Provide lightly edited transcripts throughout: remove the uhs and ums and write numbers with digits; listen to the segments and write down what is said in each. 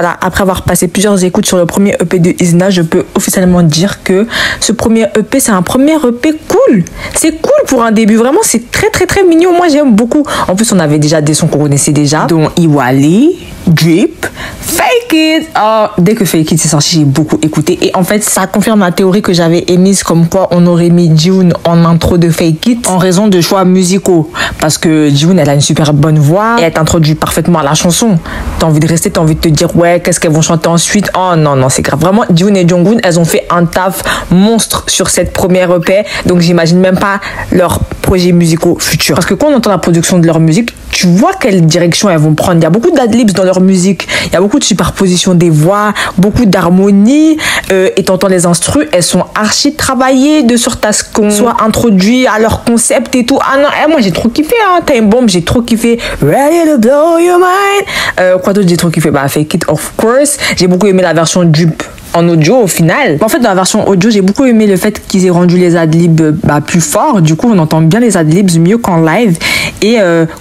voilà, après avoir passé plusieurs écoutes sur le premier EP de Izna, je peux officiellement dire que ce premier EP, c'est un premier EP cool. C'est cool pour un début, vraiment, c'est très très très mignon. Moi, j'aime beaucoup. En plus, on avait déjà des sons qu'on connaissait déjà, dont Iwali, Drip, Fake It. Oh, dès que Fake It s'est sorti, j'ai beaucoup écouté. Et en fait, ça confirme la théorie que j'avais émise comme quoi on aurait mis June en intro de Fake It en raison de choix musicaux. Parce que June, elle a une super bonne voix et elle t'introduit parfaitement à la chanson. T'as envie de rester, t'as envie de te dire, ouais, qu'est-ce qu'elles vont chanter ensuite? Oh non, non, c'est grave. Vraiment, June et Jonghoon, elles ont fait un taf monstre sur cette première EP. Donc, j'imagine même pas leurs projets musicaux futurs. Parce que quand on entend la production de leur musique, tu vois quelle direction elles vont prendre. Il y a beaucoup d'adlibs dans leur musique. Il y a beaucoup de superposition des voix, beaucoup d'harmonie. Et t'entends les instrus, elles sont archi travaillées de sorte à ce qu'on soit introduit à leur concept et tout. Ah non, moi j'ai trop kiffé, hein. Time Bomb, j'ai trop kiffé. Ready to blow your mind. Quoi d'autre j'ai trop kiffé? Bah, Fake It, of course. J'ai beaucoup aimé la version Drip en audio au final. En fait, dans la version audio, j'ai beaucoup aimé le fait qu'ils aient rendu les adlibs plus forts. Du coup, on entend bien les adlibs mieux qu'en live et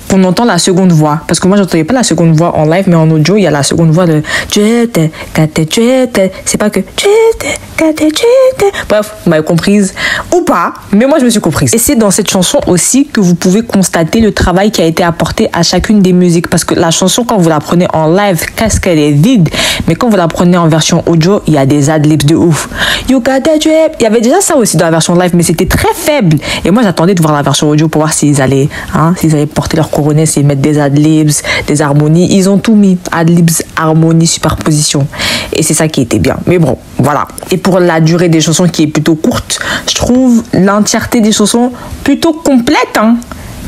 qu'on entend la seconde voix. Parce que moi, j'entendais pas la seconde voix en live, mais en audio, il y a la seconde voix de c'est pas que bref, vous m'avez comprise ou pas, mais moi, je me suis comprise. Et c'est dans cette chanson aussi que vous pouvez constater le travail qui a été apporté à chacune des musiques. Parce que la chanson, quand vous la prenez en live, qu'est-ce qu'elle est vide. Mais quand vous la prenez en version audio, il y a des adlibs de ouf. You got that drip. Il y avait déjà ça aussi dans la version live, mais c'était très faible. Et moi, j'attendais de voir la version audio pour voir s'ils allaient porter leur coronet, s'ils mettent des adlibs, des harmonies. Ils ont tout mis. Adlibs, harmonie, superposition. Et c'est ça qui était bien. Mais bon, voilà. Et pour la durée des chansons qui est plutôt courte, je trouve l'entièreté des chansons plutôt complète, hein.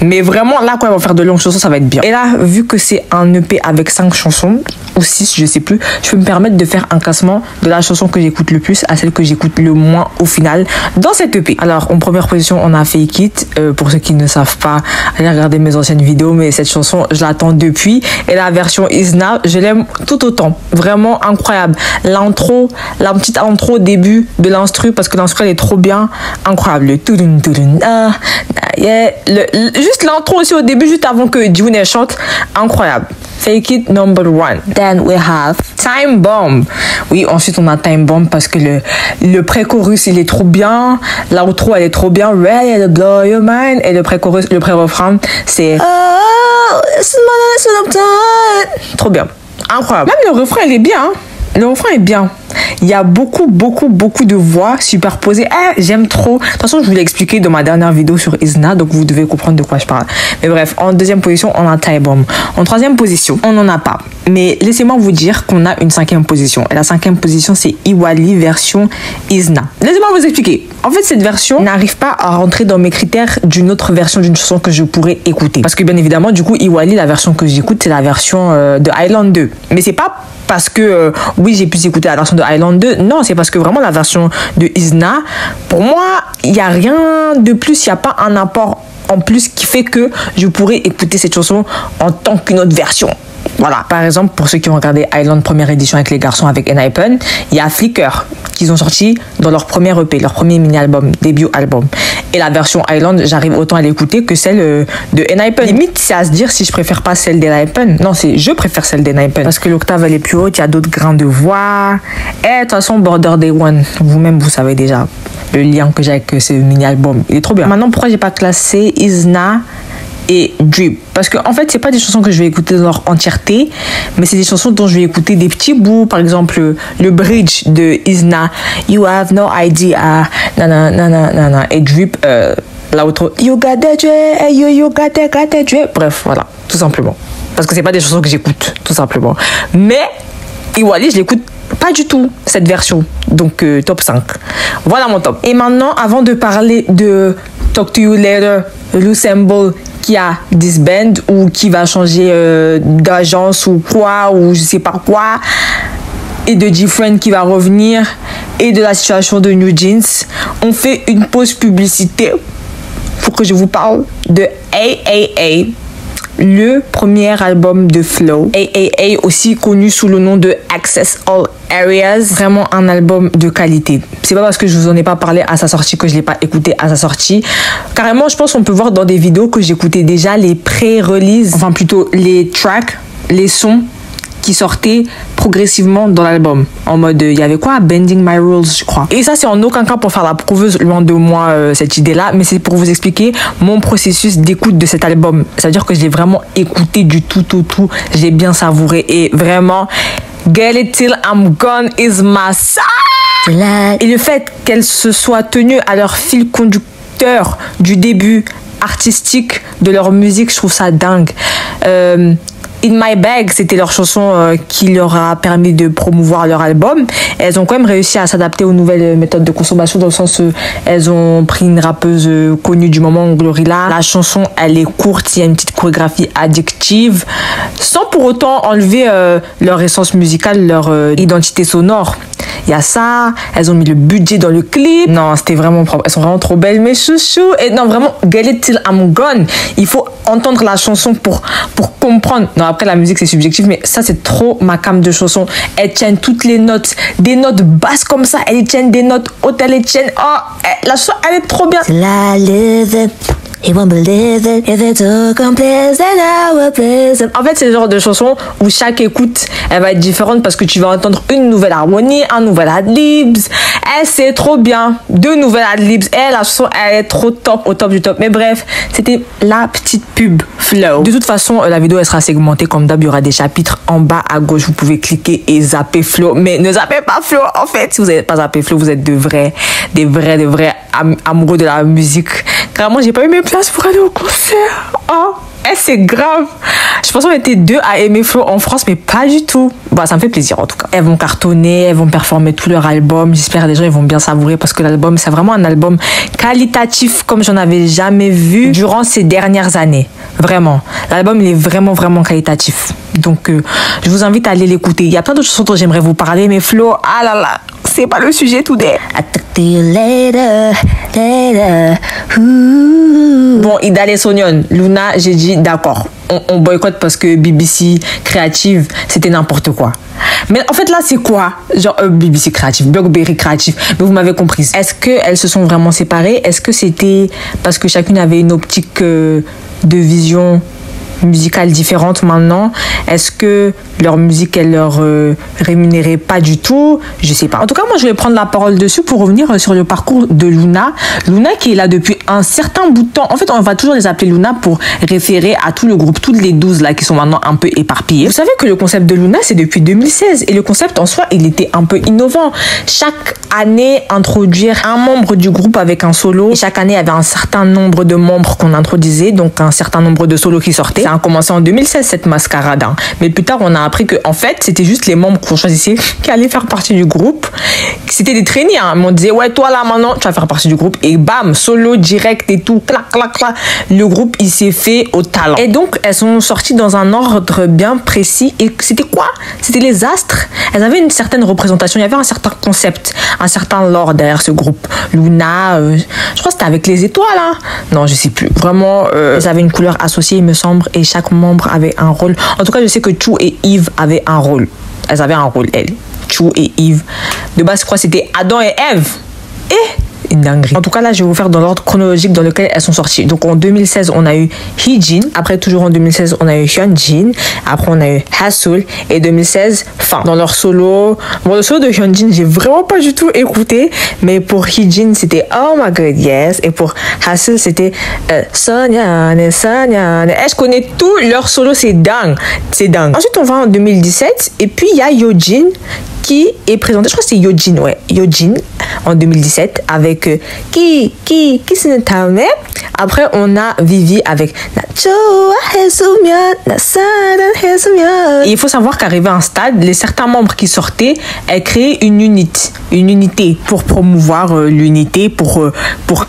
Mais vraiment, là, quand ils vont faire de longues chansons, ça va être bien. Et là, vu que c'est un EP avec 5 chansons, ou 6, je sais plus, je peux me permettre de faire un classement de la chanson que j'écoute le plus à celle que j'écoute le moins au final dans cette EP. Alors, en première position, on a Fake It. Pour ceux qui ne savent pas, allez regarder mes anciennes vidéos, mais cette chanson, je l'attends depuis. Et la version Izna, je l'aime tout autant. Vraiment incroyable. L'intro, la petite intro au début de l'instru, parce que l'instru, elle est trop bien. Incroyable. Le tudun, tudun, ah, yeah. Juste l'intro aussi au début, juste avant que June chante, incroyable. Fake It number 1. Then we have Time Bomb. Oui, ensuite on a Time Bomb parce que le pré-chorus il est trop bien, l'outro elle est trop bien, Ready to blow your mind, et le pré-chorus, le pré-refrain c'est oh, it's my time. Trop bien, incroyable. Même le refrain il est bien, hein. Le refrain est bien. Il y a beaucoup de voix superposées. J'aime trop. De toute façon, je vous l'ai expliqué dans ma dernière vidéo sur Izna, donc vous devez comprendre de quoi je parle. Mais bref, en deuxième position, on a Time Bomb. En troisième position, on n'en a pas. Mais laissez-moi vous dire qu'on a une cinquième position. Et la cinquième position, c'est Iwali version Izna. Laissez-moi vous expliquer. En fait, cette version n'arrive pas à rentrer dans mes critères d'une autre version d'une chanson que je pourrais écouter. Parce que bien évidemment, du coup, Iwali, la version que j'écoute, c'est la version de Island 2. Mais c'est pas parce que oui, j'ai pu écouter la version de Island 2. Non, c'est parce que vraiment la version de Izna, pour moi, il n'y a rien de plus, il n'y a pas un apport en plus qui fait que je pourrais écouter cette chanson en tant qu'une autre version. Voilà. Par exemple, pour ceux qui ont regardé Island première édition avec les garçons avec Enhypen, il y a Flicker qu'ils ont sorti dans leur premier EP, leur premier mini-album, début album. Et la version Island, j'arrive autant à l'écouter que celle de Enhypen. Limite, c'est à se dire si je préfère pas celle d'Enhypen. Non, je préfère celle d'Enhypen. Parce que l'octave, elle est plus haute, il y a d'autres grains de voix. Et de toute façon, Border Day One, vous-même, vous savez déjà le lien que j'ai avec ce mini-album. Il est trop bien. Maintenant, pourquoi j'ai pas classé Izna et Drip? Parce que en fait, c'est pas des chansons que je vais écouter dans leur entièreté, mais c'est des chansons dont je vais écouter des petits bouts. Par exemple, le bridge de Izna, You have no idea, nana, et Drip, l'autre, You got that drip, you got that drip. Bref, voilà, tout simplement. Parce que c'est pas des chansons que j'écoute, tout simplement. Mais Iwali, je l'écoute pas du tout, cette version. Donc, top 5. Voilà mon top. Et maintenant, avant de parler de Talk to You Later, Lucemble qui a disband ou qui va changer d'agence ou quoi, ou je sais pas quoi, et de Different qui va revenir, et de la situation de New Jeans, on fait une pause publicité pour que je vous parle de AAA, le premier album de Flow. AAA, aussi connu sous le nom de Access All Areas. Vraiment un album de qualité. C'est pas parce que je vous en ai pas parlé à sa sortie que je l'ai pas écouté à sa sortie. Carrément, je pense qu'on peut voir dans des vidéos que j'écoutais déjà les pré-releases, enfin plutôt les tracks, les sons qui sortaient progressivement dans l'album. En mode, il y avait quoi? Bending My Rules, je crois. Et ça, c'est en aucun cas pour faire la prouveuse, loin de moi, cette idée-là, mais c'est pour vous expliquer mon processus d'écoute de cet album. C'est-à-dire que je l'ai vraiment écouté du tout au tout. Je l'ai bien savouré et vraiment, Get It Till I'm Gone is my side. Et le fait qu'elles se soient tenues à leur fil conducteur du début artistique de leur musique, je trouve ça dingue. In My Bag, c'était leur chanson qui leur a permis de promouvoir leur album. Elles ont quand même réussi à s'adapter aux nouvelles méthodes de consommation, dans le sens où elles ont pris une rappeuse connue du moment, Glorilla. La chanson, elle est courte, il y a une petite chorégraphie addictive, sans pour autant enlever leur essence musicale, leur identité sonore. Il y a ça, elles ont mis le budget dans le clip. Non, c'était vraiment propre. Elles sont vraiment trop belles, mes chouchous. Et non, vraiment, Get It Till I'm Gone. Il faut entendre la chanson pour comprendre. Non, après, la musique, c'est subjectif, mais ça, c'est trop ma came de chanson. Elles tiennent toutes les notes. Des notes basses comme ça. Elles tiennent des notes hautes. Elles tiennent. Oh, la chanson, elle est trop bien. He won't believe it if it's so complex and our place. En fait, c'est le genre de chanson où chaque écoute, elle va être différente parce que tu vas entendre une nouvelle harmonie, un nouvel ad-libs. C'est trop bien. 2 nouvelles ad-libs. La chanson, elle est trop top, au top du top. Mais bref, c'était la petite pub Flow. De toute façon, la vidéo, elle sera segmentée comme d'hab. Il y aura des chapitres en bas à gauche. Vous pouvez cliquer et zapper Flow. Mais ne zappez pas Flow. En fait, si vous n'avez pas zappé Flow, vous êtes des vrais amoureux de la musique. Carrément, j'ai pas eu mes places pour aller au concert. Oh, c'est grave. Je pense qu'on était 2 à aimer Flo en France, mais pas du tout. Bah, ça me fait plaisir en tout cas. Elles vont cartonner, elles vont performer tout leur album. J'espère que les gens ils vont bien savourer parce que l'album, c'est vraiment un album qualitatif comme j'en avais jamais vu durant ces dernières années. Vraiment. L'album, il est vraiment qualitatif. Donc, je vous invite à aller l'écouter. Il y a plein d'autres chansons dont j'aimerais vous parler, mais Flo, ah là là, c'est pas le sujet today. I talk to you later. Bon, Idale Sonyon, Luna, j'ai dit d'accord. On boycotte parce que BBC Créative, c'était n'importe quoi. Mais en fait, là, c'est quoi? Genre, BBC Créative, Blackberry Créative. Mais vous m'avez comprise. Est-ce qu'elles se sont vraiment séparées? Est-ce que c'était parce que chacune avait une optique de vision musicale différente maintenant? Est-ce que leur musique, elle leur rémunérait pas du tout? Je sais pas. En tout cas, moi, je vais prendre la parole dessus pour revenir sur le parcours de Luna. Luna qui est là depuis un certain bout de temps. En fait, on va toujours les appeler Luna pour référer à tout le groupe, toutes les 12 là qui sont maintenant un peu éparpillées. Vous savez que le concept de Luna, c'est depuis 2016. Et le concept en soi, il était un peu innovant. Chaque année, introduire un membre du groupe avec un solo. Et chaque année, il y avait un certain nombre de membres qu'on introduisait, donc un certain nombre de solos qui sortaient. Ça a commencé en 2016, cette mascarade. Hein. Mais plus tard, on a appris que en fait, c'était juste les membres qu'on choisissait qui allaient faire partie du groupe. C'était des trainees. Hein. On disait, ouais, toi là, maintenant, tu vas faire partie du groupe. Et bam, solo, direct et tout. Clac, clac, clac. Le groupe, il s'est fait au talent. Et donc, elles sont sorties dans un ordre bien précis. Et c'était quoi? C'était les astres. Elles avaient une certaine représentation. Il y avait un certain concept, un certain lore derrière ce groupe. Luna, je crois que c'était avec les étoiles. Hein. Non, je sais plus. Vraiment, elles avaient une couleur associée, il me semble. Et chaque membre avait un rôle. En tout cas, je sais que Chou et Yves avaient un rôle. Elles avaient un rôle, elles. Chou et Yves. De base, je crois que c'était Adam et Ève. Une dinguerie. En tout cas, là, je vais vous faire dans l'ordre chronologique dans lequel elles sont sorties. Donc, en 2016, on a eu Heejin. Après, toujours en 2016, on a eu Hyunjin. Après, on a eu Haseul. Et 2016, Fan. Dans leur solo. Bon, le solo de Hyunjin, j'ai vraiment pas du tout écouté. Mais pour Heejin, c'était Oh my God, yes. Et pour Haseul, c'était Sonia. Je connais tout leur solo, c'est dingue. C'est dingue. Ensuite, on va en 2017. Et puis, il y a Yeojin qui est présenté, je crois que c'est Yeojin, ouais, Yeojin en 2017 avec qui c'est Netaome. Après on a Vivi avec et il faut savoir qu'arrivé à un stade, les certains membres qui sortaient, elles créaient une unité pour promouvoir l'unité, pour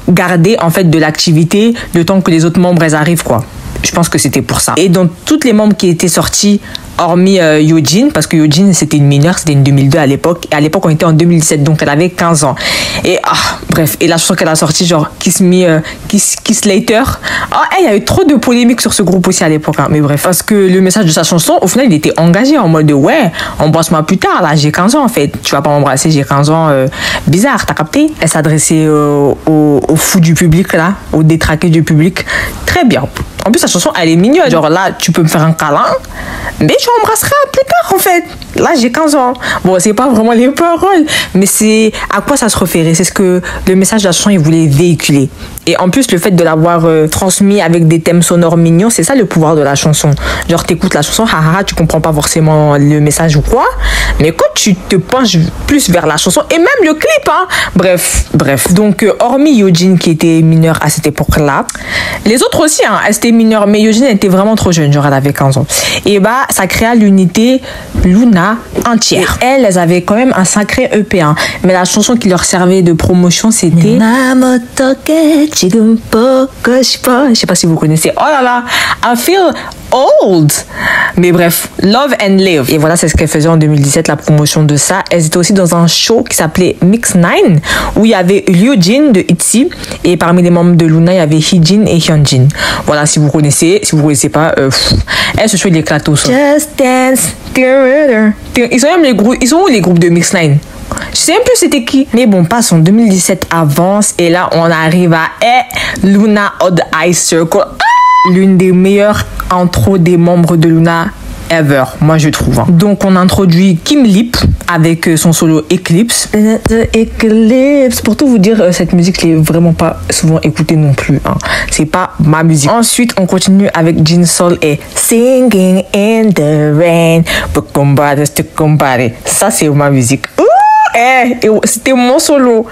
garder en fait de l'activité le temps que les autres membres elles arrivent quoi. Je pense que c'était pour ça. Et dans toutes les membres qui étaient sortis, hormis Yeojin, parce que Yeojin c'était une mineure, c'était une 2002 à l'époque. Et à l'époque on était en 2017, donc elle avait 15 ans. Et bref, et la chanson qu'elle a sortie, genre Kiss Later. Il y a eu trop de polémiques sur ce groupe aussi à l'époque. Hein. Mais bref, parce que le message de sa chanson, au final, il était engagé en mode ouais, embrasse-moi plus tard. Là, j'ai 15 ans en fait. Tu vas pas m'embrasser, j'ai 15 ans. Bizarre, t'as capté? Elle s'adressait aux fous du public là, aux détraqués du public. Très bien. En plus, sa chanson, elle est mignonne. Genre là, tu peux me faire un câlin. mais tu embrasseras plus tard en fait. Là j'ai 15 ans. Bon, c'est pas vraiment les paroles, mais c'est à quoi ça se référait. C'est ce que le message de la chanson il voulait véhiculer. Et en plus le fait de l'avoir transmis avec des thèmes sonores mignons, c'est ça le pouvoir de la chanson. Genre t'écoutes la chanson, haha, tu comprends pas forcément le message ou quoi, mais quand tu te penches plus vers la chanson et même le clip, hein. Bref. Donc hormis Yojin qui était mineure à cette époque-là, les autres aussi, hein, elles étaient mineures, mais Yojin était vraiment trop jeune, genre elle avait 15 ans. Et bah ça créa l'unité Luna entière. Et elles avaient quand même un sacré EP, hein. Mais la chanson qui leur servait de promotion c'était je sais pas si vous connaissez. Oh là là, I feel old. Mais bref, Love and Live. Et voilà, c'est ce qu'elle faisait en 2017, la promotion de ça. Elles étaient aussi dans un show qui s'appelait Mix 9, où il y avait Ryujin de ITZY, et parmi les membres de Luna, il y avait Heejin et Hyunjin. Voilà, si vous connaissez. Si vous connaissez pas, ce show il éclate au son. Just Dance. Ils ont même les groupes. Ils ont où les groupes de Mix 9? Je sais même plus c'était qui. Mais bon, passons. 2017 avance et là on arrive à Luna Odd Eye Circle. L'une des meilleures intros des membres de Luna ever, moi je trouve. Donc on introduit Kim Lip avec son solo Eclipse. Eclipse. Pour tout vous dire, cette musique je l'ai vraiment pas souvent écoutée non plus, hein. C'est pas ma musique. Ensuite on continue avec Jin Sol et Singing in the Rain. Ça c'est ma musique. C'était mon solo.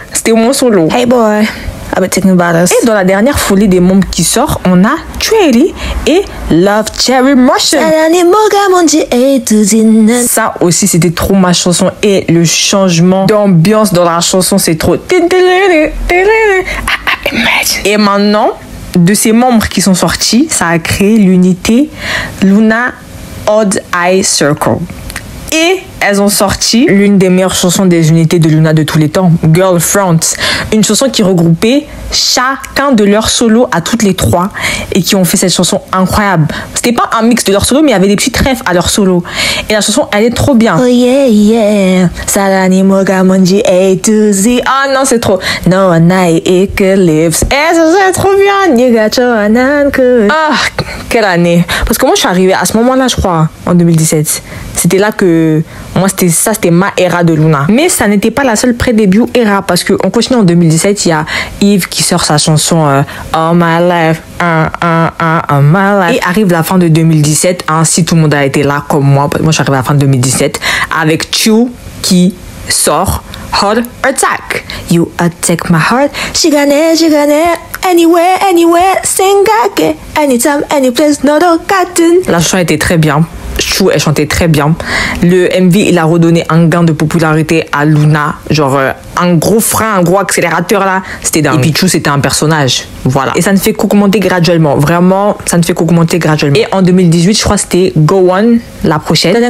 Hey boy, I've been thinking about us. Et dans la dernière folie des membres qui sort, on a Truely et Love Cherry Motion. Ça aussi c'était trop ma chanson, et le changement d'ambiance dans la chanson c'est trop. Et maintenant, de ces membres qui sont sortis, ça a créé l'unité Luna Odd Eye Circle. Et elles ont sorti l'une des meilleures chansons des unités de Luna de tous les temps, Girlfront. Une chanson qui regroupait chacun de leurs solos à toutes les trois et qui ont fait cette chanson incroyable. C'était pas un mix de leurs solos, mais il y avait des petits trèfles à leurs solos. Et la chanson, elle est trop bien. Oh yeah, yeah. Sarani Mogamonji A to Z. Ah non, c'est trop. No one I Eclipse. Ça c'est trop bien. Ah, quelle année. Parce que moi, je suis arrivée à ce moment-là, je crois, en 2017. C'était là que moi c'était ma era de Luna. Mais ça n'était pas la seule pré-début era, parce que on continue en 2017, il y a Yves qui sort sa chanson All My Life, All My Life. Et arrive la fin de 2017, hein, si tout le monde a été là comme moi je suis arrivée à la fin de 2017 avec Chu qui sort Heart Attack. You attack my heart, shigane, anywhere, singake, anytime, any place, not a cartoon. La chanson était très bien. Chu, elle chantait très bien. Le MV, il a redonné un gain de popularité à Luna. Genre, un gros frein, un gros accélérateur là. C'était dingue. Et puis Chu, c'était un personnage. Voilà. Et ça ne fait qu'augmenter graduellement. Vraiment, ça ne fait qu'augmenter graduellement. Et en 2018, je crois que c'était Go On, la prochaine. Je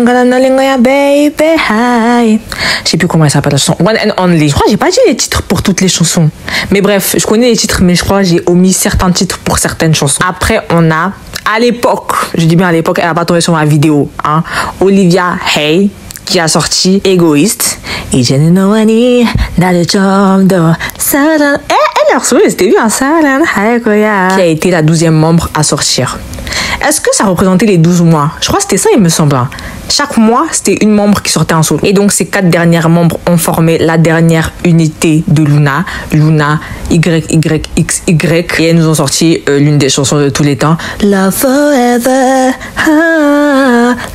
sais plus comment elle s'appelle la chanson. One and Only. Je crois que j'ai pas dit les titres pour toutes les chansons. Mais bref, je connais les titres, mais je crois que j'ai omis certains titres pour certaines chansons. Après, on a, à l'époque, je dis bien à l'époque, elle a pas tombé sur ma vidéo, hein, Olivia Hey, qui a sorti Égoïste. Et je ne know any, not a jump door. Elle a reçu, c'était bien ça, qui a été la 12e membre à sortir. Est-ce que ça représentait les 12 mois? Je crois que c'était ça, il me semble. Chaque mois, c'était une membre qui sortait en solo. Et donc, ces 4 dernières membres ont formé la dernière unité de Luna. Luna, YYXY. Et elles nous ont sorti l'une des chansons de tous les temps. Love Forever.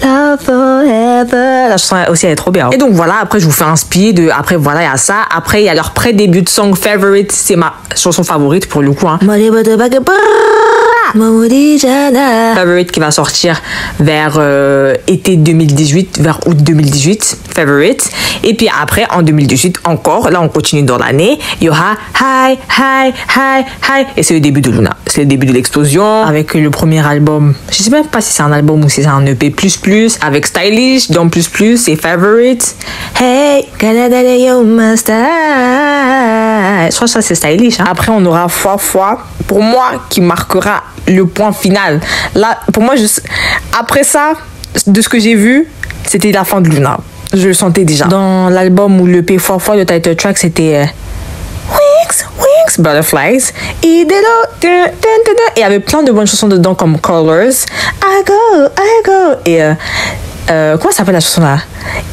Love Forever. La chanson aussi, elle est trop bien. Et donc, voilà, après, je vous fais un speed. Après, voilà, il y a ça. Après, il y a leur pré-début de song Favorite. C'est ma chanson favorite pour le coup, hein. Favorite qui va sortir vers été 2018, vers août 2018, Favorite. Et puis après, en 2018, encore, là on continue dans l'année, il y aura High, High, High, High. Et c'est le début de Luna. C'est le début de l'explosion avec le premier album. Je sais même pas si c'est un album ou si c'est un EP++, avec Stylish, dans ++, et Favorite. Hey, you must die. Je crois que ça c'est Stylish, hein. Après, on aura Fois, pour moi, qui marquera le point final. Là, pour moi, après ça, de ce que j'ai vu, c'était la fin de Luna. Je le sentais déjà. Dans l'album ou le P4, le title track, c'était Weeks, Thanks, Butterflies. Et il y avait plein de bonnes chansons dedans comme Colors. I go. Et comment s'appelle la chanson là?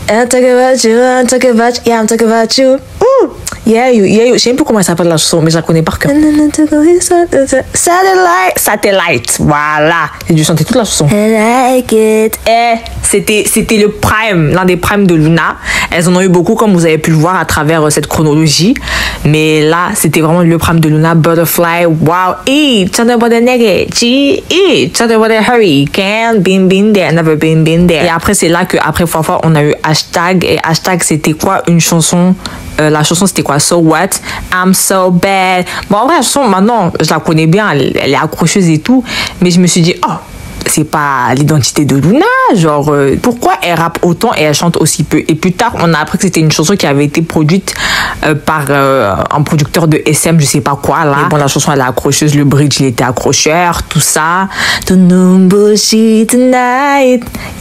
I'm talking about you, I'm talking about, yeah, I'm talking about you. Ooh, yeah, you. Je sais même plus comment elle s'appelle la chanson, mais je la connais par cœur. Satellite, voilà. J'ai dû chanter toute la chanson. I like it. C'était le prime, l'un des primes de Luna. Elles en ont eu beaucoup, comme vous avez pu le voir à travers cette chronologie. Mais là, c'était vraiment le prime de Luna. Butterfly, wow. Talking about the nigga. Talking about the hurricane. Been there, never been there. Et après, c'est là qu'après Fofa, on a eu Hashtag. Et Hashtag, c'était quoi une chanson? La chanson, c'était quoi? So What? I'm so bad. Bon, en vrai, la chanson, maintenant, je la connais bien. Elle est accrocheuse et tout. Mais je me suis dit, oh, c'est pas l'identité de Luna, genre pourquoi elle rappe autant et elle chante aussi peu. Et plus tard on a appris que c'était une chanson qui avait été produite par un producteur de SM, je sais pas quoi là. Et bon, la chanson elle est accrocheuse, le bridge il était accrocheur, tout ça. Tonight,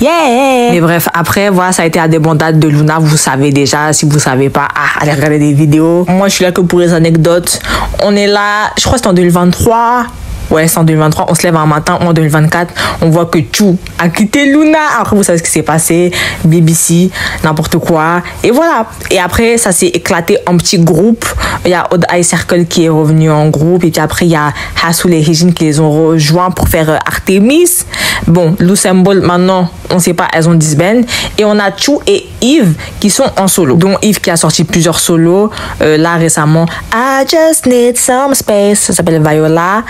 yeah. Mais bref, après voilà, ça a été la débandade de Luna, vous savez déjà. Si vous savez pas, allez regarder des vidéos. Moi je suis là que pour les anecdotes. On est là, je crois que c'était en 2023. Ouais, c'est en 2023, on se lève un matin, en 2024, on voit que Chou a quitté Luna. Après, vous savez ce qui s'est passé, BBC, n'importe quoi. Et voilà. Et après, ça s'est éclaté en petits groupes. Il y a Odd Eye Circle qui est revenu en groupe. Et puis après, il y a Hasoul et Hijin qui les ont rejoints pour faire Artemis. Bon, Lou Symbol, maintenant, on ne sait pas, elles ont disband. Et on a Chou et Yves qui sont en solo. Donc Yves qui a sorti plusieurs solos. Là, récemment, I Just Need Some Space. Ça s'appelle Viola.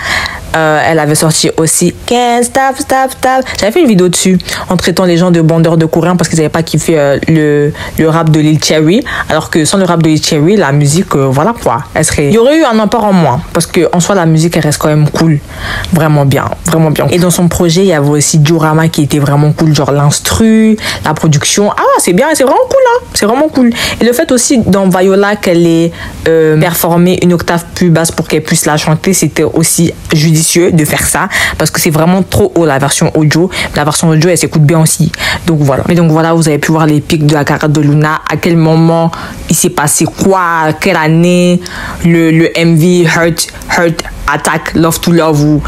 Elle avait sorti aussi Can't Stop. J'avais fait une vidéo dessus en traitant les gens de bandeurs de coréens parce qu'ils n'avaient pas kiffé le rap de Lil Cherry, alors que sans le rap de Lil Cherry, la musique, voilà quoi, elle serait... Il y aurait eu un apport en moins parce que en soi la musique elle reste quand même cool, vraiment bien. Et dans son projet il y avait aussi Diorama qui était vraiment cool, genre l'instru, la production, c'est bien, c'est vraiment cool hein, c'est vraiment cool. Et le fait aussi dans Viola qu'elle ait performé une octave plus basse pour qu'elle puisse la chanter, c'était aussi judicieux de faire ça parce que c'est vraiment trop haut la version audio. La version audio elle s'écoute bien aussi. Donc voilà. Mais donc voilà, vous avez pu voir les pics de la carrière de Luna. À quel moment il s'est passé quoi? Quelle année? Le MV Hurt Attack Love to Love ou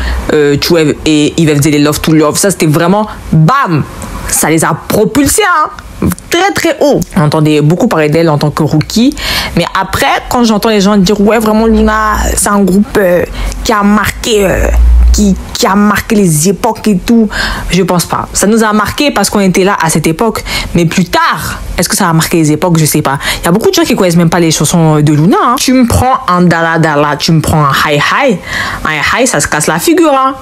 Chou et Yves faisaient les Love to Love. Ça c'était vraiment bam. Ça les a propulsés hein. Très haut. On entendait beaucoup parler d'elle en tant que rookie, mais après quand j'entends les gens dire ouais vraiment Luna c'est un groupe qui a marqué qui a marqué les époques et tout, je pense pas. Ça nous a marqué parce qu'on était là à cette époque, mais plus tard est-ce que ça a marqué les époques, je sais pas. Il y a beaucoup de gens qui connaissent même pas les chansons de Luna hein. Tu me prends un Dala Dala, tu me prends un Hi ça se casse la figure hein.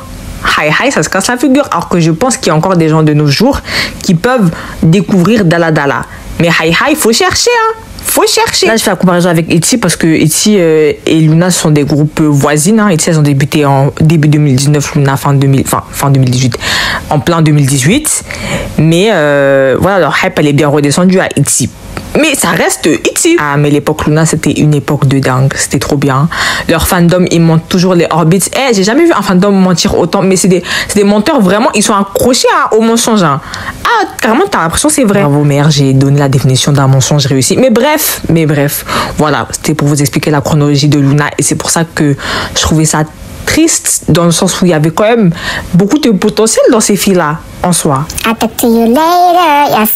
Hi, ça se casse la figure. Alors que je pense qu'il y a encore des gens de nos jours qui peuvent découvrir Dala Dala. Mais Hi, faut chercher, hein. Faut chercher. Là, je fais la comparaison avec ITZY parce que ITZY et Luna sont des groupes voisines. Hein. ITZY, elles ont débuté en début 2019, Luna fin 2018, en plein 2018. Mais voilà, leur hype, elle est bien redescendue à ITZY. Mais ça reste ITZY. Mais l'époque Luna, c'était une époque de dingue. C'était trop bien. Leur fandom, ils montent toujours les orbits. J'ai jamais vu un fandom mentir autant. Mais c'est des menteurs vraiment. Ils sont accrochés au mensonge. Hein. Carrément, t'as l'impression que c'est vrai. Bravo, mère, j'ai donné la définition d'un mensonge réussi. Mais bref. Voilà, c'était pour vous expliquer la chronologie de Luna. Et c'est pour ça que je trouvais ça triste, dans le sens où il y avait quand même beaucoup de potentiel dans ces filles-là, en soi. I'll talk to you later, yes,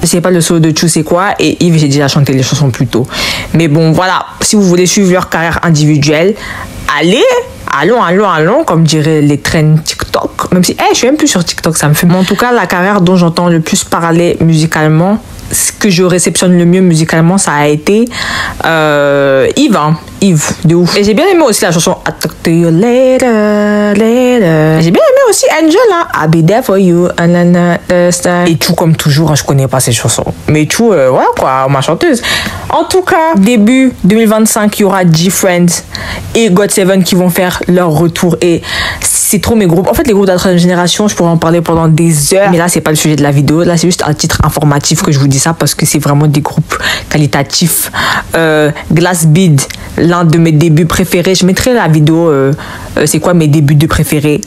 je sais pas le solo de Chou c'est quoi, et Yves j'ai déjà chanté les chansons plus tôt. Mais bon voilà, si vous voulez suivre leur carrière individuelle, allons, comme diraient les trends TikTok. Même si je suis même plus sur TikTok, ça me fait. Mais en tout cas, la carrière dont j'entends le plus parler musicalement, ce que je réceptionne le mieux musicalement, ça a été Yves, hein. Yves, de ouf. Et j'ai bien aimé aussi la chanson I Talk to You Later. J'ai bien aimé aussi Angel, hein. I'll be there for you. Et Chou, comme toujours, hein, je connais pas ces chansons. Mais Chou, voilà quoi, ma chanteuse. En tout cas, début 2025, il y aura G-Friends et GOT7 qui vont faire leur retour. Et c'est trop mes groupes. En fait, les groupes de la troisième génération, je pourrais en parler pendant des heures. Mais là, c'est pas le sujet de la vidéo. Là, c'est juste un titre informatif que je vous dis ça parce que c'est vraiment des groupes qualitatifs. Glass Bead, l'un de mes débuts préférés. Je mettrai la vidéo. C'est quoi mes débuts préférés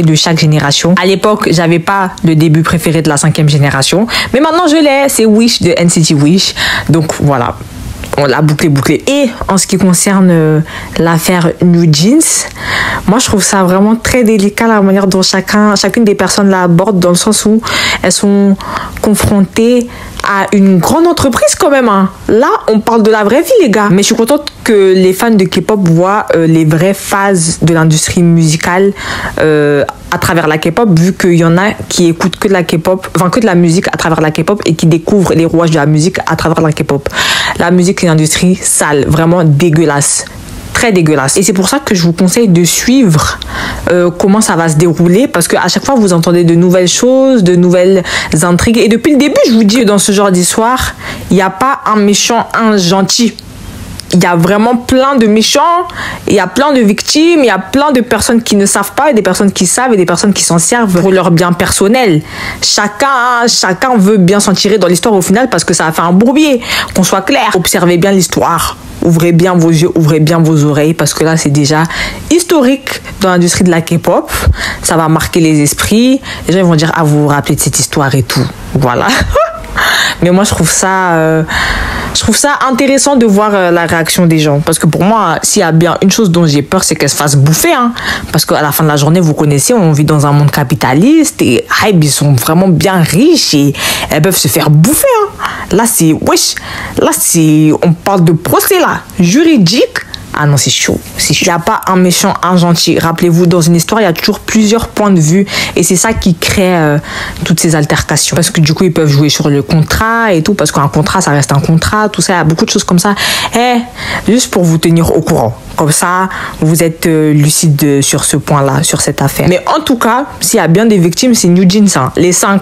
de chaque génération. À l'époque, j'avais pas le début préféré de la 5e génération. Mais maintenant, je l'ai. C'est Wish de NCT Wish. Donc, voilà. on l'a bouclé. Et en ce qui concerne l'affaire New Jeans, moi je trouve ça vraiment très délicat la manière dont chacune des personnes l'aborde, dans le sens où elles sont confrontées à une grande entreprise quand même. Hein. Là, on parle de la vraie vie, les gars. Mais je suis contente que les fans de K-pop voient les vraies phases de l'industrie musicale à travers la K-pop, vu qu'il y en a qui écoutent que de la K-pop, enfin que de la musique à travers la K-pop et qui découvrent les rouages de la musique à travers la K-pop. La musique, c'est une industrie sale, vraiment dégueulasse. Très dégueulasse. Et c'est pour ça que je vous conseille de suivre comment ça va se dérouler, parce qu'à chaque fois vous entendez de nouvelles choses, de nouvelles intrigues, et depuis le début je vous dis, dans ce genre d'histoire il n'y a pas un méchant, un gentil. Il y a vraiment plein de méchants, il y a plein de victimes, il y a plein de personnes qui ne savent pas, et des personnes qui savent, et des personnes qui s'en servent pour leur bien personnel. Chacun veut bien s'en tirer dans l'histoire au final, parce que ça a fait un bourbier. Qu'on soit clair, observez bien l'histoire. Ouvrez bien vos yeux, ouvrez bien vos oreilles, parce que là c'est déjà historique dans l'industrie de la K-pop. Ça va marquer les esprits. Les gens vont dire, ah, vous vous rappelez de cette histoire et tout. Voilà. Mais moi je trouve ça intéressant de voir la réaction des gens, parce que pour moi, s'il y a bien une chose dont j'ai peur, c'est qu'elle se fasse bouffer, hein. Parce qu'à la fin de la journée, vous connaissez, on vit dans un monde capitaliste et ils sont vraiment bien riches et elles peuvent se faire bouffer, hein. Là c'est on parle de procès là, juridique. Ah non, c'est chaud. Il n'y a pas un méchant, un gentil. Rappelez-vous, dans une histoire, il y a toujours plusieurs points de vue. Et c'est ça qui crée toutes ces altercations. Parce que du coup, ils peuvent jouer sur le contrat et tout. Parce qu'un contrat, ça reste un contrat. Tout ça, il y a beaucoup de choses comme ça. Juste pour vous tenir au courant. Comme ça, vous êtes lucide sur ce point-là, sur cette affaire. Mais en tout cas, s'il y a bien des victimes, c'est New Jeans. Hein. Les 5.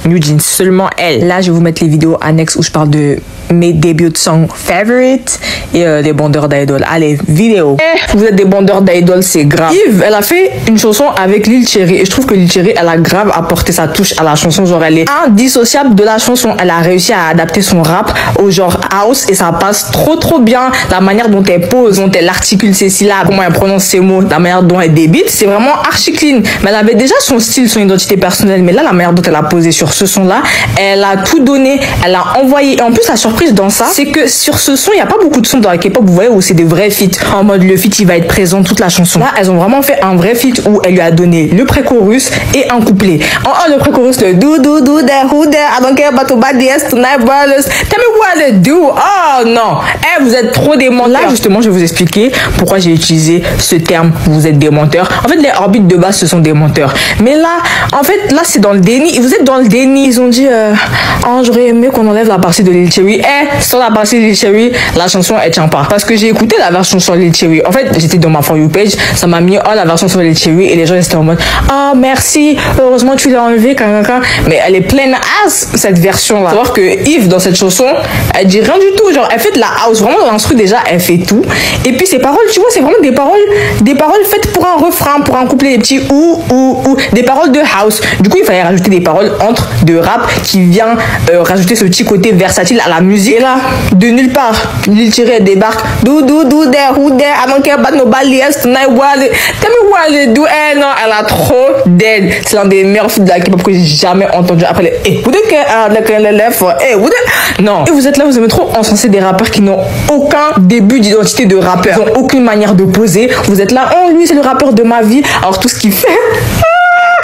New Jeans, seulement elle. Là, je vais vous mettre les vidéos annexes où je parle de mes débuts de song favorite et des bandeurs d'idol. Allez, vidéo. Vous êtes des bandeurs d'idol, c'est grave. Yves, elle a fait une chanson avec Lil Cherry et je trouve que Lil Cherry, elle a grave apporté sa touche à la chanson. Genre, elle est indissociable de la chanson. Elle a réussi à adapter son rap au genre house et ça passe trop bien. La manière dont elle pose, dont elle articule ses syllabes, comment elle prononce ses mots, la manière dont elle débite, c'est vraiment archi clean. Mais elle avait déjà son style, son identité personnelle. Mais là, la manière dont elle a posé sur ce son-là, elle a tout donné, elle a envoyé. Et en plus, la surprise dans ça, c'est que sur ce son, il n'y a pas beaucoup de sons dans la K-pop, vous voyez, où c'est des vrais feats. En mode, le feat, il va être présent toute la chanson. Là, elles ont vraiment fait un vrai feat où elle lui a donné le pré-chorus et un couplet. Le pré-chorus, le do, there, who there, I don't care about to bad yes, tonight, brothers, tell me what to do. Oh non, vous êtes trop des menteurs. Là, justement, je vais vous expliquer pourquoi j'ai utilisé ce terme, vous êtes des menteurs. En fait, les orbites de base, ce sont des menteurs. Mais là, en fait, là, c'est dans le déni. Vous êtes dans le déni. Ils ont dit, j'aurais aimé qu'on enlève la partie de Lil Cherry. Sur la partie de Lil Cherry, la chanson, elle tient pas. Parce que j'ai écouté la version sur Lil Cherry. En fait, j'étais dans ma For You page, ça m'a mis la version sur Lil Cherry et les gens étaient en mode, merci, heureusement tu l'as enlevé, mais elle est pleine as, cette version-là. Faut savoir que Yves, dans cette chanson, elle dit rien du tout. Genre, elle fait de la house. Vraiment, dans l'instru, déjà, elle fait tout. Et puis, ses paroles, tu vois, c'est vraiment des paroles faites pour un refrain, pour un couplet, des petits ou, des paroles de house. Du coup, il fallait rajouter des paroles entre de rap qui vient rajouter ce petit côté versatile à la musique. Et là, de nulle part, Lil Cherry débarque. Do there, who there, I don't care about nobody else tonight, what, tell me what to do. Non, elle a trop dead. C'est l'un des meilleurs feats de la K-pop que j'ai jamais entendu. Après les, non. Et vous êtes là, vous aimez trop encenser des rappeurs qui n'ont aucun début d'identité de rappeur. Ils n'ont aucune manière de poser. Vous êtes là, lui, c'est le rappeur de ma vie. Alors, tout ce qu'il fait...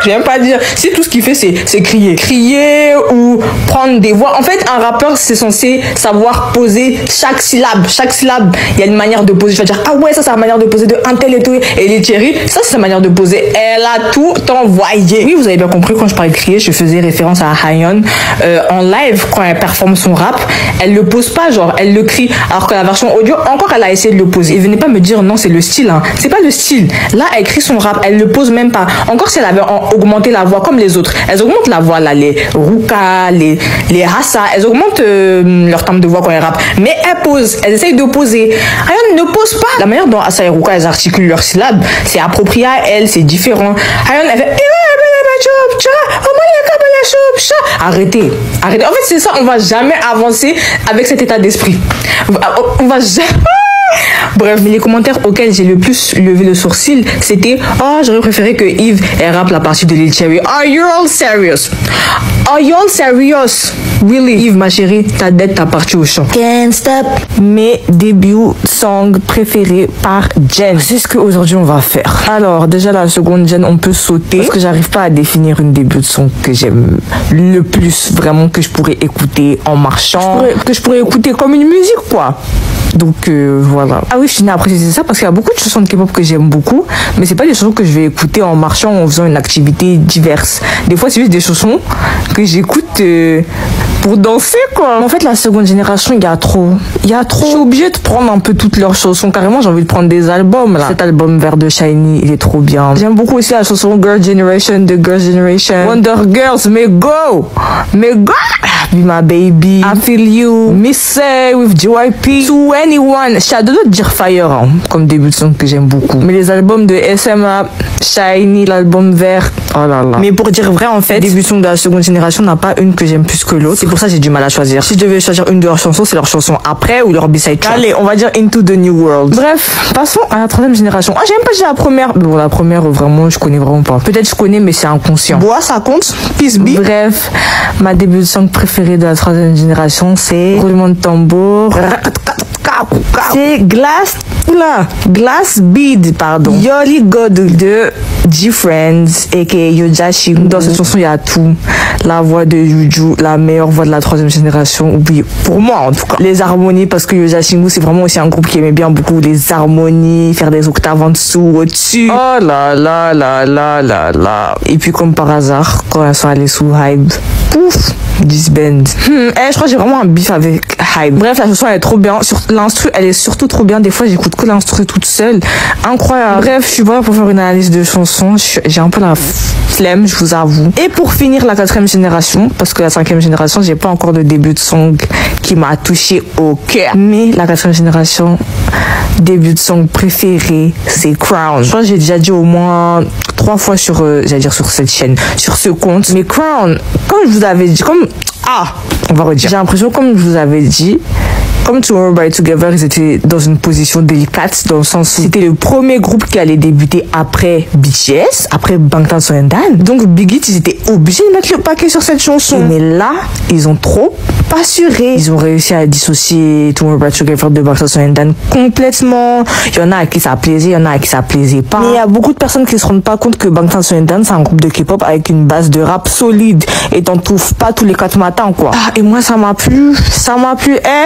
Je vais même pas dire. Si tout ce qu'il fait, c'est crier ou prendre des voix. En fait, un rappeur, c'est censé savoir poser chaque syllabe. Chaque syllabe, il y a une manière de poser. Je vais dire, ça, c'est la manière de poser de un tel et tout. Et les Thierry, ça, c'est sa manière de poser. Elle a tout envoyé. Oui, vous avez bien compris, quand je parlais de crier, je faisais référence à Hayeon. En live, quand elle performe son rap, elle le pose pas, genre, elle le crie. Alors que la version audio, encore, elle a essayé de le poser. Et venez pas me dire, non, c'est le style. Hein. C'est pas le style. Là, elle crie son rap, elle le pose même pas. Encore si elle avait augmenter la voix comme les autres. Elles augmentent la voix là, les Ruka, les Hassa, elles augmentent leur timbre de voix quand elles rappent. Mais elles posent, elles essayent de poser. Hayeon ne pose pas. La manière dont Hassa et Ruka, elles articulent leurs syllabes, c'est approprié à elles, c'est différent. Hayeon, elle fait... Arrêtez. En fait, c'est ça, on va jamais avancer avec cet état d'esprit. On va jamais... Bref, les commentaires auxquels j'ai le plus levé le sourcil, c'était « Oh, j'aurais préféré que Yves rappe la partie de Lil Cherry. Are you all serious? Are you all serious? Really, Yves, ma chérie, ta dette t'a parti au champ. Can't stop. Mes debut songs préférés par Jen. C'est ce qu'aujourd'hui on va faire. Alors, déjà la seconde Jen, on peut sauter parce que j'arrive pas à définir une debut song que j'aime le plus, vraiment, que je pourrais écouter en marchant, que je pourrais écouter comme une musique, quoi. Donc voilà. Ah oui, je tenais à préciser ça parce qu'il y a beaucoup de chansons de K-pop que j'aime beaucoup, mais c'est pas des chansons que je vais écouter en marchant ou en faisant une activité diverse. Des fois, c'est juste des chansons que j'écoute pour danser, quoi. En fait, la seconde génération, il y a trop. Je suis obligée de prendre un peu toutes leurs chansons. Carrément, j'ai envie de prendre des albums, là. Cet album vert de SHINee, il est trop bien. J'aime beaucoup aussi la chanson Girl Generation de Girl Generation. Wonder Girls, mais go! Be my baby. I feel you. Miss Say with JYP. To anyone. Shadow de dire Fire, hein, comme début de son que j'aime beaucoup. Mais les albums de SMA, SHINee, l'album vert, oh là là. Mais pour dire vrai, en fait, début de son de la seconde génération n'a pas une que j'aime plus que l'autre. C'est pour ça que j'ai du mal à choisir. Si je devais choisir une de leurs chansons, c'est leur chanson après ou leur B-side track. Allez, on va dire Into the New World. Bref, passons à la troisième génération. Ah, j'aime pas déjà la première. Bon, la première, vraiment, je connais vraiment pas. Peut-être je connais, mais c'est inconscient. Bois, ça compte. Peace be. Bref, ma début de song préférée de la troisième génération, c'est roulement de tambour. C'est Glass Bead, pardon. Yoli God de G-Friends, aka Yojashimu. Dans cette chanson, il y a tout. La voix de Yuju, la meilleure voix de la troisième génération. Oui, pour moi, en tout cas. Les harmonies, parce que Yojashimu, c'est vraiment aussi un groupe qui aimait bien beaucoup les harmonies, faire des octaves en dessous, au-dessus. Oh là là là là là là. Et puis, comme par hasard, quand elles sont allées sous Hybe, pouf, disband. Je crois que j'ai vraiment un bif avec Hybe. Bref, la chanson, elle est trop bien. L'instru, elle est surtout trop bien. Des fois, j'écoute que l'instru toute seule. Incroyable. Bref, je suis pas là pour faire une analyse de chansons. J'ai un peu la flemme, je vous avoue. Et pour finir, la quatrième génération, parce que la cinquième génération, j'ai pas encore de début de song qui m'a touché au cœur. Mais la quatrième génération, début de song préféré, c'est Crown. Je crois que j'ai déjà dit au moins 3 fois sur, j'allais dire sur cette chaîne, sur ce compte. Mais Crown, comme je vous avais dit, on va redire. J'ai l'impression, comme je vous avais dit, comme Tomorrow by Together, ils étaient dans une position délicate, dans le sens où c'était le premier groupe qui allait débuter après BTS, après Bangtan Sonyeondan. Donc Big Hit, ils étaient obligés de mettre le paquet sur cette chanson. Mais là, ils ont trop assuré. Ils ont réussi à dissocier Tomorrow by Together de Bangtan Sonyeondan complètement. Il y en a à qui ça plaisait, il y en a à qui ça plaisait pas. Mais il y a beaucoup de personnes qui ne se rendent pas compte que Bangtan Sonyeondan, c'est un groupe de K-pop avec une base de rap solide. Et t'en trouves pas tous les 4 matins, quoi. Et moi, ça m'a plu.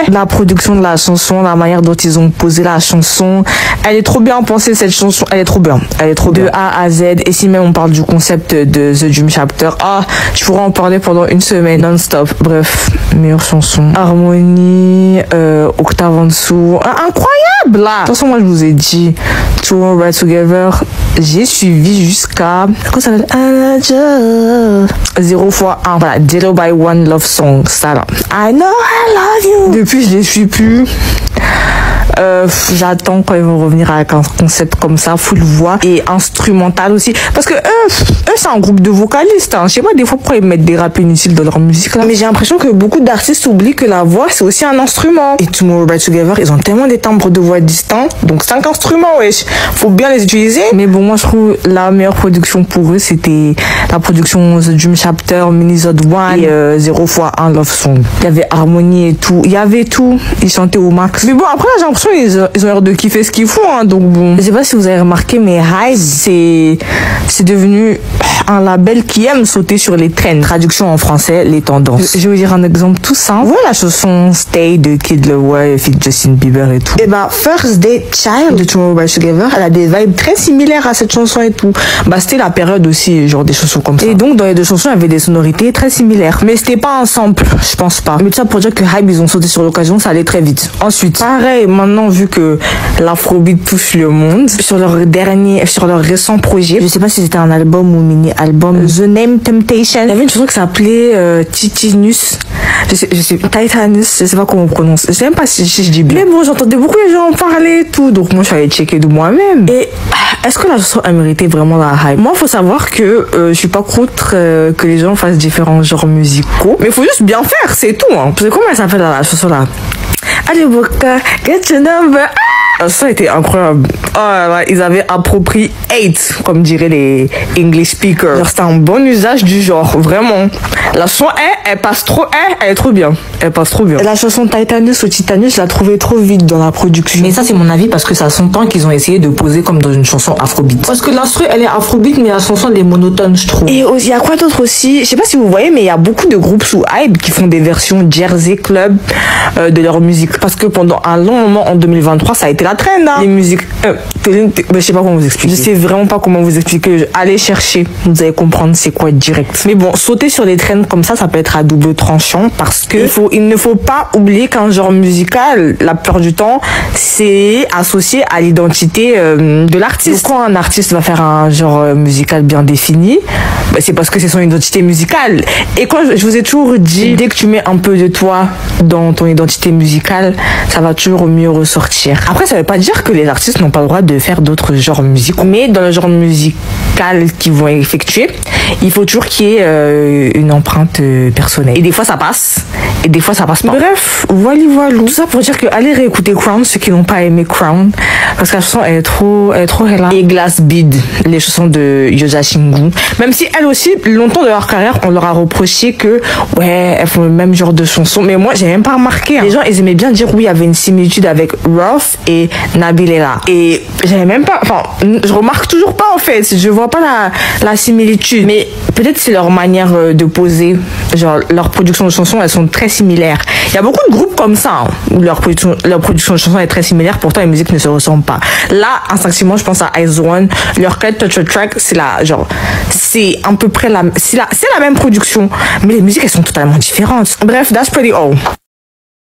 La production de la chanson, la manière dont ils ont posé la chanson, elle est trop bien pensée, cette chanson, elle est trop bien. De A à Z. Et si même on parle du concept de The Dream Chapter, je pourrais en parler pendant une semaine non-stop. Bref, meilleure chanson. Harmonie, octave en dessous, incroyable là. De toute façon, moi je vous ai dit, Tomorrow by Together, j'ai suivi jusqu'à, comment ça s'appelle, 0 x 1, voilà, 0 by 1 love song, ça là. I know I love you. Depuis, je les suis plus. J'attends quand ils vont revenir avec un concept comme ça, full voix et instrumental aussi, parce que eux c'est un groupe de vocalistes, hein. Je sais pas des fois pourquoi ils mettent des raps inutiles dans leur musique là, mais j'ai l'impression que beaucoup d'artistes oublient que la voix c'est aussi un instrument. Et Tomorrow by Together, ils ont tellement des timbres de voix distincts, donc 5 instruments, wesh, faut bien les utiliser. Mais bon, moi je trouve la meilleure production pour eux, c'était la production The Dream Chapter, Minizod 1 et 0 x 1 love song. Il y avait harmonie et tout, il y avait tout, ils chantaient au max. Mais bon, après j'ai l'impression ils ont l'air de kiffer ce qu'ils font, hein, donc bon. Je sais pas si vous avez remarqué, mais Hybe, c'est devenu un label qui aime sauter sur les trends. Traduction en français, les tendances. Je vais vous dire un exemple tout simple. Voilà la chanson Stay de Kid Laroi et Justin Bieber et tout. Et First Day Child de Tomorrow by Together, elle a des vibes très similaires à cette chanson et tout. C'était la période aussi, genre des chansons comme ça. Et donc dans les deux chansons, il y avait des sonorités très similaires. Mais c'était pas un sample, je pense pas. Mais tout ça pour dire que Hybe, ils ont sauté sur l'occasion, ça allait très vite. Ensuite, pareil, maintenant vu que l'afrobeat touche le monde, sur leur récent projet, je sais pas si c'était un album ou mini-album, The Name Temptation, il y avait une chanson qui s'appelait Titanus, je sais Titanus, je sais pas comment on prononce, je sais même pas si je dis bien. Mais bon, j'entendais beaucoup les gens en parler et tout, donc moi je suis allée checker de moi-même. Et est-ce que la chanson a mérité vraiment la hype? Moi, faut savoir que je suis pas contre que les gens fassent différents genres musicaux, mais faut juste bien faire, c'est tout, hein. Parce que comment elle s'appelle la chanson là? Allez, Boka, get your number. Ça a été incroyable. Oh là là, ils avaient approprié hate, comme diraient les English speakers. C'était un bon usage du genre, vraiment. La chanson, elle passe trop, elle est trop bien. Elle passe trop bien. La chanson Titanus ou Titanus, je la trouvais trop vite dans la production. Mais ça, c'est mon avis parce que ça fait longtemps qu'ils ont essayé de poser comme dans une chanson afrobeat. Parce que l'instru, elle est afrobeat, mais la chanson, elle est monotone, je trouve. Et il y a quoi d'autre aussi? Je sais pas si vous voyez, mais il y a beaucoup de groupes sous Hype qui font des versions Jersey Club de leur musique. Parce que pendant un long moment, en 2023, ça a été la trend, hein. Les musiques, je sais pas comment vous expliquer. Je sais vraiment pas comment vous expliquer. Allez chercher, vous allez comprendre c'est quoi direct. Mais bon, sauter sur des trends comme ça peut être à double tranchant parce que il ne faut pas oublier qu'un genre musical, la plupart du temps, c'est associé à l'identité de l'artiste. Quand un artiste va faire un genre musical bien défini, c'est parce que c'est son identité musicale. Et quand je vous ai toujours dit, dès que tu mets un peu de toi dans ton identité musicale, ça va toujours mieux ressortir. Après, ça veut pas dire que les artistes n'ont pas le droit de faire d'autres genres musicaux, mais dans le genre musical qu'ils vont effectuer, il faut toujours qu'il y ait une empreinte personnelle. Et des fois ça passe, et des fois ça passe pas. Bref, voilà. Tout ça pour dire que allez réécouter Crown, ceux qui n'ont pas aimé Crown, parce que la chanson elle est trop là. Et Glass Bead, les chansons de Yosa Shingu, même si elles aussi, longtemps de leur carrière, on leur a reproché que ouais, elles font le même genre de chansons, mais moi j'ai même pas remarqué. Les gens ils aimaient bien dire oui, il y avait une similitude avec Ruff et Nabilela. Et j'avais même pas, enfin, je remarque toujours pas en fait, je vois pas la similitude. Mais peut-être c'est leur manière de poser, genre leur production de chansons, elles sont très similaires. Il y a beaucoup de groupes comme ça, hein, où leur production de chansons est très similaire, pourtant les musiques ne se ressemblent pas. Là, instinctivement, je pense à Ice One, leur Cut Touch a Track, c'est c'est à peu près c'est la même production, mais les musiques elles sont totalement différentes. Bref, that's pretty all.